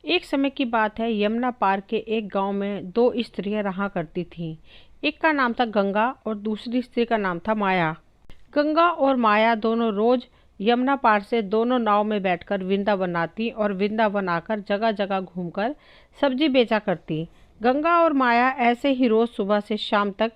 एक समय की बात है, यमुना पार के एक गांव में दो स्त्रियां रहा करती थीं। एक का नाम था गंगा और दूसरी स्त्री का नाम था माया। गंगा और माया दोनों रोज यमुना पार से दोनों नाव में बैठकर वृंदावन आती और वृंदावन आकर जगह जगह घूमकर सब्जी बेचा करती। गंगा और माया ऐसे ही रोज सुबह से शाम तक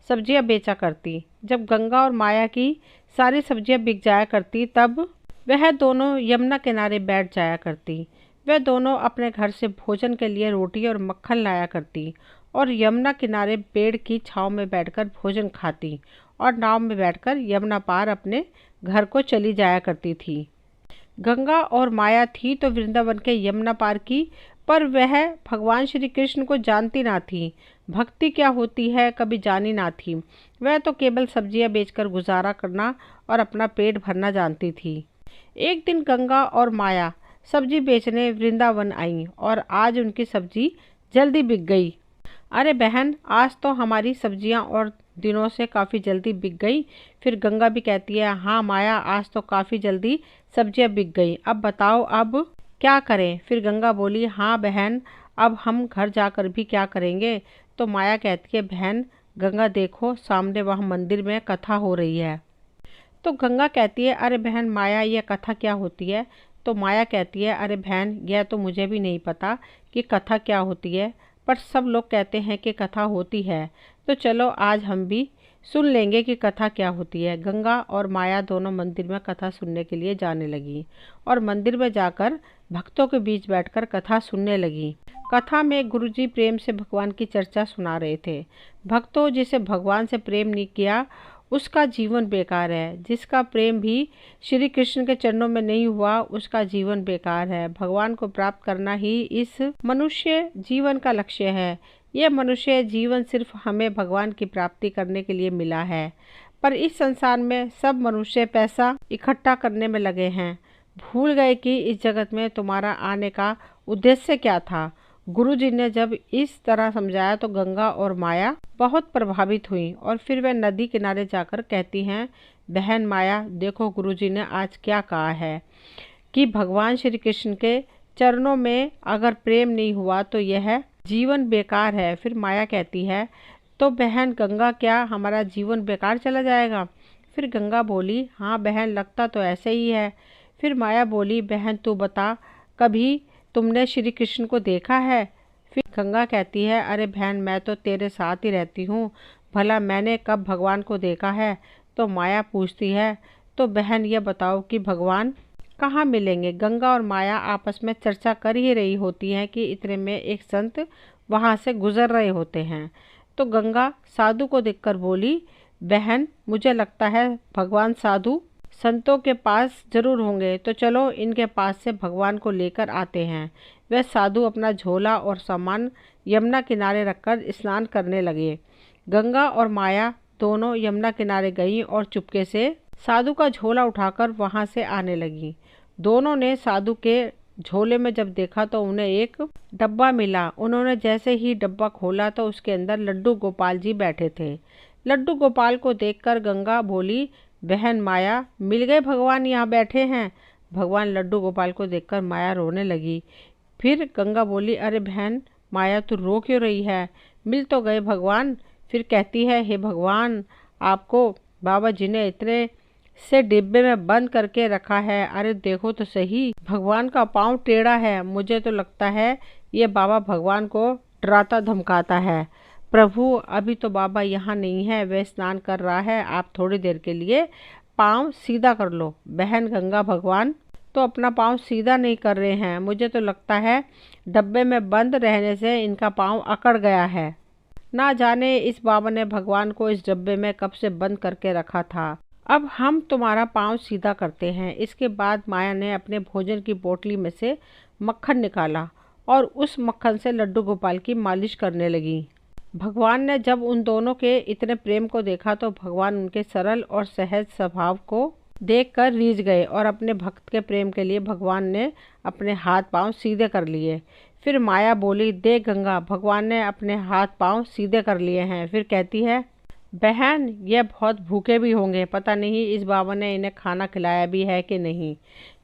सब्जियां बेचा करती। जब गंगा और माया की सारी सब्जियां बिक जाया करती, तब वह दोनों यमुना किनारे बैठ जाया करती। वह दोनों अपने घर से भोजन के लिए रोटी और मक्खन लाया करती और यमुना किनारे पेड़ की छांव में बैठकर भोजन खाती और नाव में बैठकर यमुना पार अपने घर को चली जाया करती थी। गंगा और माया थी तो वृंदावन के यमुना पार की, पर वह भगवान श्री कृष्ण को जानती ना थी। भक्ति क्या होती है कभी जानी ना थी। वह तो केवल सब्जियां बेचकर गुजारा करना और अपना पेट भरना जानती थी। एक दिन गंगा और माया सब्जी बेचने वृंदावन आई और आज उनकी सब्जी जल्दी बिक गई। अरे बहन, आज तो हमारी सब्जियां और दिनों से काफ़ी जल्दी बिक गई। फिर गंगा भी कहती है, हाँ माया, आज तो काफ़ी जल्दी सब्जियां बिक गई। अब बताओ अब क्या करें। फिर गंगा बोली, हाँ बहन, अब हम घर जाकर भी क्या करेंगे। तो माया कहती है, बहन गंगा देखो, सामने वहाँ मंदिर में कथा हो रही है। तो गंगा कहती है, अरे बहन माया, यह कथा क्या होती है। तो माया कहती है, अरे बहन, यह तो मुझे भी नहीं पता कि कथा क्या होती है, पर सब लोग कहते हैं कि कथा होती है, तो चलो आज हम भी सुन लेंगे कि कथा क्या होती है। गंगा और माया दोनों मंदिर में कथा सुनने के लिए जाने लगी और मंदिर में जाकर भक्तों के बीच बैठकर कथा सुनने लगी। कथा में गुरुजी प्रेम से भगवान की चर्चा सुना रहे थे। भक्तों, जिसे भगवान से प्रेम नहीं किया उसका जीवन बेकार है। जिसका प्रेम भी श्री कृष्ण के चरणों में नहीं हुआ उसका जीवन बेकार है। भगवान को प्राप्त करना ही इस मनुष्य जीवन का लक्ष्य है। यह मनुष्य जीवन सिर्फ हमें भगवान की प्राप्ति करने के लिए मिला है, पर इस संसार में सब मनुष्य पैसा इकट्ठा करने में लगे हैं। भूल गए कि इस जगत में तुम्हारा आने का उद्देश्य क्या था। गुरुजी ने जब इस तरह समझाया तो गंगा और माया बहुत प्रभावित हुई और फिर वह नदी किनारे जाकर कहती हैं, बहन माया देखो, गुरुजी ने आज क्या कहा है कि भगवान श्री कृष्ण के चरणों में अगर प्रेम नहीं हुआ तो यह जीवन बेकार है। फिर माया कहती है, तो बहन गंगा, क्या हमारा जीवन बेकार चला जाएगा। फिर गंगा बोली, हाँ बहन, लगता तो ऐसे ही है। फिर माया बोली, बहन तू बता, कभी तुमने श्री कृष्ण को देखा है। फिर गंगा कहती है, अरे बहन, मैं तो तेरे साथ ही रहती हूँ, भला मैंने कब भगवान को देखा है। तो माया पूछती है, तो बहन ये बताओ कि भगवान कहाँ मिलेंगे। गंगा और माया आपस में चर्चा कर ही रही होती हैं कि इतने में एक संत वहाँ से गुजर रहे होते हैं। तो गंगा साधु को देखकर बोली, बहन मुझे लगता है भगवान साधु संतों के पास जरूर होंगे, तो चलो इनके पास से भगवान को लेकर आते हैं। वह साधु अपना झोला और सामान यमुना किनारे रखकर स्नान करने लगे। गंगा और माया दोनों यमुना किनारे गईं और चुपके से साधु का झोला उठाकर वहां से आने लगी। दोनों ने साधु के झोले में जब देखा तो उन्हें एक डब्बा मिला। उन्होंने जैसे ही डब्बा खोला तो उसके अंदर लड्डू गोपाल जी बैठे थे। लड्डू गोपाल को देखकर गंगा बोली, बहन माया, मिल गए भगवान, यहाँ बैठे हैं। भगवान लड्डू गोपाल को देखकर माया रोने लगी। फिर गंगा बोली, अरे बहन माया, तू रो क्यों रही है, मिल तो गए भगवान। फिर कहती है, हे भगवान, आपको बाबा जी ने इतने से डिब्बे में बंद करके रखा है। अरे देखो तो सही, भगवान का पाँव टेढ़ा है। मुझे तो लगता है ये बाबा भगवान को डराता धमकाता है। प्रभु, अभी तो बाबा यहाँ नहीं है, वह स्नान कर रहा है, आप थोड़ी देर के लिए पाँव सीधा कर लो। बहन गंगा, भगवान तो अपना पाँव सीधा नहीं कर रहे हैं, मुझे तो लगता है डब्बे में बंद रहने से इनका पाँव अकड़ गया है। ना जाने इस बाबा ने भगवान को इस डब्बे में कब से बंद करके रखा था। अब हम तुम्हारा पाँव सीधा करते हैं। इसके बाद माया ने अपने भोजन की पोटली में से मक्खन निकाला और उस मक्खन से लड्डू गोपाल की मालिश करने लगी। भगवान ने जब उन दोनों के इतने प्रेम को देखा तो भगवान उनके सरल और सहज स्वभाव को देखकर रीझ गए और अपने भक्त के प्रेम के लिए भगवान ने अपने हाथ पांव सीधे कर लिए। फिर माया बोली, देख गंगा, भगवान ने अपने हाथ पांव सीधे कर लिए हैं। फिर कहती है, बहन ये बहुत भूखे भी होंगे, पता नहीं इस बाबा ने इन्हें खाना खिलाया भी है कि नहीं।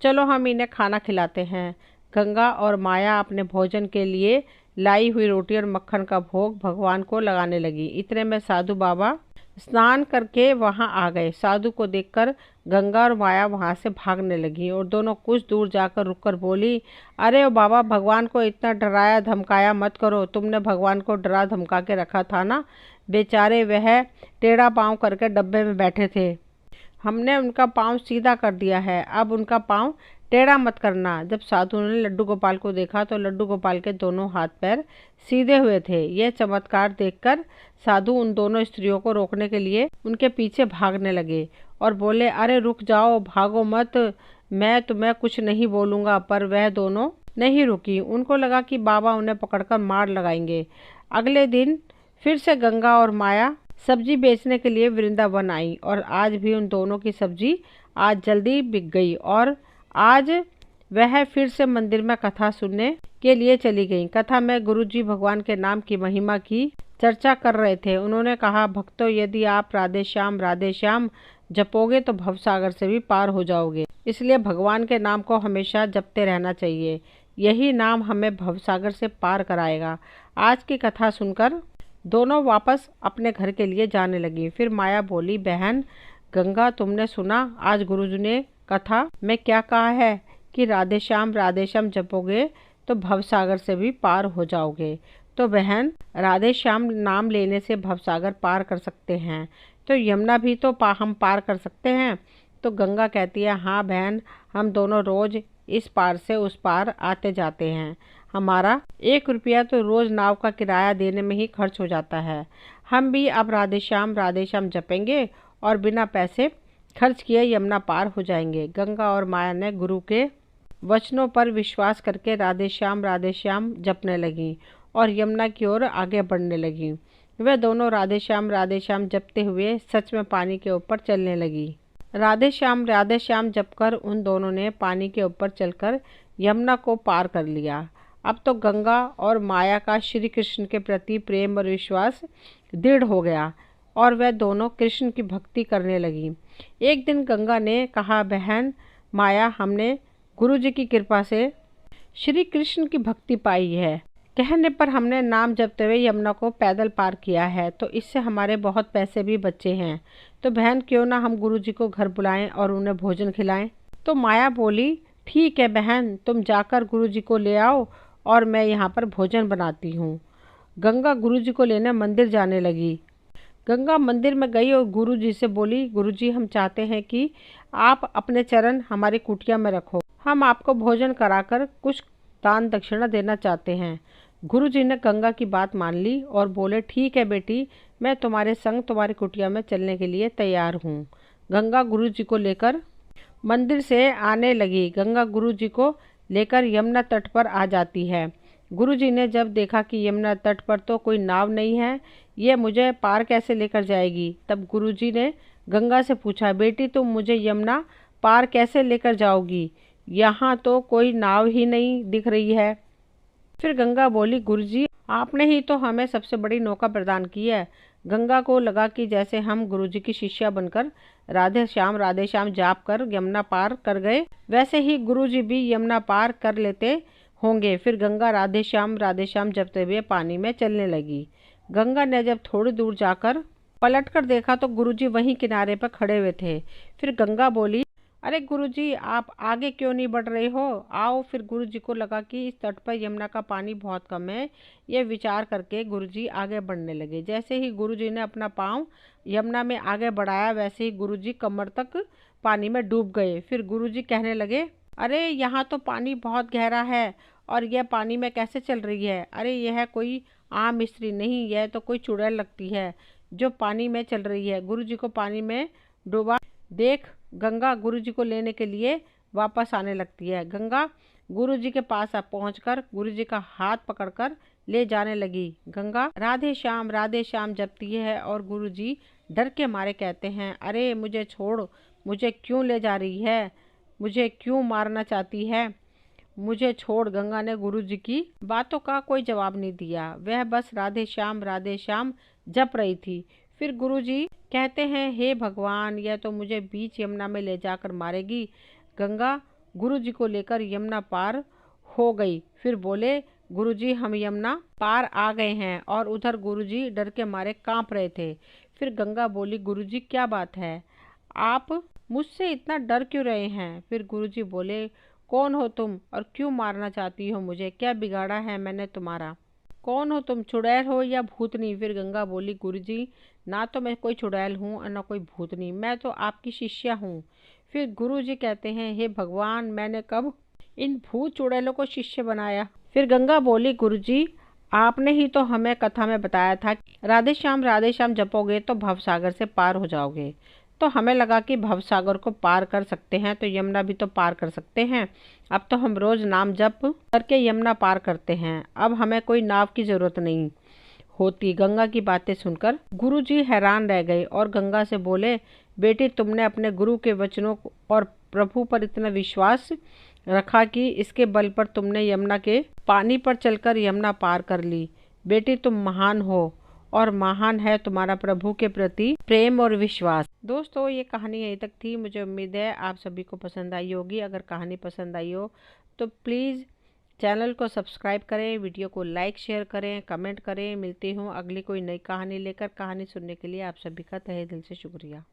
चलो हम इन्हें खाना खिलाते हैं। गंगा और माया अपने भोजन के लिए लाई हुई रोटी और मक्खन का भोग भगवान को लगाने लगी। इतने में साधु बाबा स्नान करके वहां आ गए। साधु को देखकर गंगा और माया वहां से भागने लगी और दोनों कुछ दूर जाकर रुककर बोली, अरे ओ बाबा, भगवान को इतना डराया धमकाया मत करो। तुमने भगवान को डरा धमका के रखा था ना। बेचारे वह टेढ़ा पांव करके डब्बे में बैठे थे, हमने उनका पांव सीधा कर दिया है, अब उनका पांव टेढ़ा मत करना। जब साधु ने लड्डू गोपाल को देखा तो लड्डू गोपाल के दोनों हाथ पैर सीधे हुए थे। यह चमत्कार देखकर साधु उन दोनों स्त्रियों को रोकने के लिए उनके पीछे भागने लगे और बोले, अरे रुक जाओ, भागो मत, मैं तुम्हें कुछ नहीं बोलूँगा। पर वह दोनों नहीं रुकी। उनको लगा कि बाबा उन्हें पकड़कर मार लगाएंगे। अगले दिन फिर से गंगा और माया सब्जी बेचने के लिए वृंदावन आई और आज भी उन दोनों की सब्जी आज जल्दी बिक गई और आज वह फिर से मंदिर में कथा सुनने के लिए चली गई। कथा में गुरुजी भगवान के नाम की महिमा की चर्चा कर रहे थे। उन्होंने कहा, भक्तों, यदि आप राधे श्याम जपोगे तो भवसागर से भी पार हो जाओगे। इसलिए भगवान के नाम को हमेशा जपते रहना चाहिए। यही नाम हमें भवसागर से पार कराएगा। आज की कथा सुनकर दोनों वापस अपने घर के लिए जाने लगी। फिर माया बोली, बहन गंगा, तुमने सुना आज गुरुजी ने कथा में क्या कहा है कि राधे श्याम जपोगे तो भवसागर से भी पार हो जाओगे। तो बहन, राधे श्याम नाम लेने से भवसागर पार कर सकते हैं, तो यमुना भी तो हम पार कर सकते हैं। तो गंगा कहती है, हाँ बहन, हम दोनों रोज इस पार से उस पार आते जाते हैं। हमारा 1 रुपया तो रोज नाव का किराया देने में ही खर्च हो जाता है। हम भी अब राधे श्याम जपेंगे और बिना पैसे खर्च किए यमुना पार हो जाएंगे। गंगा और माया ने गुरु के वचनों पर विश्वास करके राधे श्याम जपने लगी और यमुना की ओर आगे बढ़ने लगी। वे दोनों राधे श्याम जपते हुए सच में पानी के ऊपर चलने लगी। राधे श्याम जपकर उन दोनों ने पानी के ऊपर चलकर यमुना को पार कर लिया। अब तो गंगा और माया का श्री कृष्ण के प्रति प्रेम और विश्वास दृढ़ हो गया और वह दोनों कृष्ण की भक्ति करने लगी। एक दिन गंगा ने कहा, बहन माया, हमने गुरुजी की कृपा से श्री कृष्ण की भक्ति पाई है। कहने पर हमने नाम जपते हुए यमुना को पैदल पार किया है, तो इससे हमारे बहुत पैसे भी बचे हैं। तो बहन, क्यों ना हम गुरुजी को घर बुलाएं और उन्हें भोजन खिलाएं। तो माया बोली, ठीक है बहन, तुम जाकर गुरुजी को ले आओ और मैं यहाँ पर भोजन बनाती हूँ। गंगा गुरुजी को लेने मंदिर जाने लगी। गंगा मंदिर में गई और गुरुजी से बोली, गुरुजी, हम चाहते हैं कि आप अपने चरण हमारी कुटिया में रखो। हम आपको भोजन कराकर कुछ दान दक्षिणा देना चाहते हैं। गुरुजी ने गंगा की बात मान ली और बोले, ठीक है बेटी, मैं तुम्हारे संग तुम्हारी कुटिया में चलने के लिए तैयार हूँ। गंगा गुरुजी को लेकर मंदिर से आने लगी। गंगा गुरुजी को लेकर यमुना तट पर आ जाती है। गुरुजी ने जब देखा कि यमुना तट पर तो कोई नाव नहीं है, ये मुझे पार कैसे लेकर जाएगी, तब गुरुजी ने गंगा से पूछा, बेटी तुम मुझे यमुना पार कैसे लेकर जाओगी, यहाँ तो कोई नाव ही नहीं दिख रही है। फिर गंगा बोली, गुरुजी, आपने ही तो हमें सबसे बड़ी नौका प्रदान की है। गंगा को लगा कि जैसे हम गुरुजी की शिष्या बनकर राधे श्याम जाप कर यमुना पार कर गए, वैसे ही गुरुजी भी यमुना पार कर लेते होंगे। फिर गंगा राधे श्याम जपते हुए पानी में चलने लगी। गंगा ने जब थोड़ी दूर जाकर पलटकर देखा तो गुरुजी वहीं किनारे पर खड़े हुए थे। फिर गंगा बोली, अरे गुरुजी, आप आगे क्यों नहीं बढ़ रहे हो, आओ। फिर गुरुजी को लगा कि इस तट पर यमुना का पानी बहुत कम है। ये विचार करके गुरुजी आगे बढ़ने लगे। जैसे ही गुरुजी ने अपना पाँव यमुना में आगे बढ़ाया, वैसे ही गुरुजी कमर तक पानी में डूब गए। फिर गुरुजी कहने लगे, अरे यहाँ तो पानी बहुत गहरा है और यह पानी में कैसे चल रही है। अरे यह कोई आम स्त्री नहीं, यह तो कोई चुड़ैल लगती है जो पानी में चल रही है। गुरुजी को पानी में डूबा देख गंगा गुरुजी को लेने के लिए वापस आने लगती है। गंगा गुरुजी के पास पहुंचकर गुरुजी का हाथ पकड़कर ले जाने लगी। गंगा राधे श्याम जपती है और गुरुजी डर के मारे कहते हैं, अरे मुझे छोड़, मुझे क्यों ले जा रही है, मुझे क्यों मारना चाहती है, मुझे छोड़। गंगा ने गुरुजी की बातों का कोई जवाब नहीं दिया, वह बस राधे श्याम जप रही थी। फिर गुरुजी कहते हैं, हे भगवान, यह तो मुझे बीच यमुना में ले जाकर मारेगी। गंगा गुरुजी को लेकर यमुना पार हो गई। फिर बोले, गुरुजी हम यमुना पार आ गए हैं। और उधर गुरुजी डर के मारे कांप रहे थे। फिर गंगा बोली, गुरुजी क्या बात है, आप मुझसे इतना डर क्यों रहे हैं? फिर गुरुजी बोले, कौन हो तुम और क्यों मारना चाहती हो मुझे? क्या बिगाड़ा है मैंने तुम्हारा? कौन हो तुम, चुड़ैल हो या भूतनी? फिर गंगा बोली, गुरुजी ना तो मैं कोई चुड़ैल हूँ और ना कोई भूतनी, मैं तो आपकी शिष्या हूँ। फिर गुरुजी कहते हैं, हे भगवान, मैंने कब इन भूत चुड़ैलों को शिष्य बनाया? फिर गंगा बोली, गुरुजी आपने ही तो हमें कथा में बताया था कि राधे श्याम जपोगे तो भवसागर से पार हो जाओगे। तो हमें लगा कि भवसागर को पार कर सकते हैं तो यमुना भी तो पार कर सकते हैं। अब तो हम रोज नाम जप करके यमुना पार करते हैं, अब हमें कोई नाव की जरूरत नहीं होती। गंगा की बातें सुनकर गुरुजी हैरान रह गए और गंगा से बोले, बेटी तुमने अपने गुरु के वचनों और प्रभु पर इतना विश्वास रखा कि इसके बल पर तुमने यमुना के पानी पर चलकर यमुना पार कर ली। बेटी तुम महान हो और महान है तुम्हारा प्रभु के प्रति प्रेम और विश्वास। दोस्तों ये कहानी यहीं तक थी। मुझे उम्मीद है आप सभी को पसंद आई होगी। अगर कहानी पसंद आई हो तो प्लीज़ चैनल को सब्सक्राइब करें, वीडियो को लाइक शेयर करें, कमेंट करें। मिलती हूँ अगली कोई नई कहानी लेकर। कहानी सुनने के लिए आप सभी का तहे दिल से शुक्रिया।